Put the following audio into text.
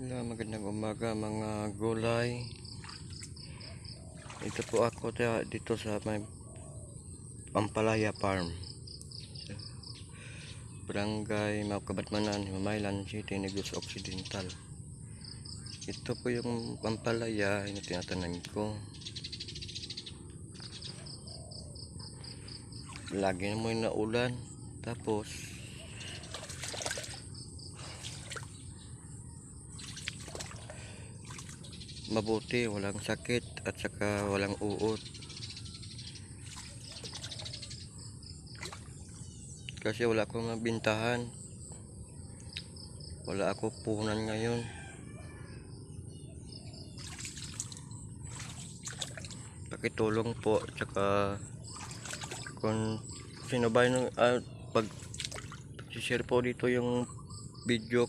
Magandang umaga mga gulay. Ito po ako dito sa may Ampalaya Farm, Barangay Maukabatmanan, Himamaylan City, Negros Occidental. Ito po yung Ampalaya na tinatanan ko. Lagi naman na ulan, tapos mabuti, walang sakit at saka walang uot. Kasi wala akong mabintahan, wala ako puhunan ngayon. Pakitulong po, at saka kung sino ba yung pag share po dito yung video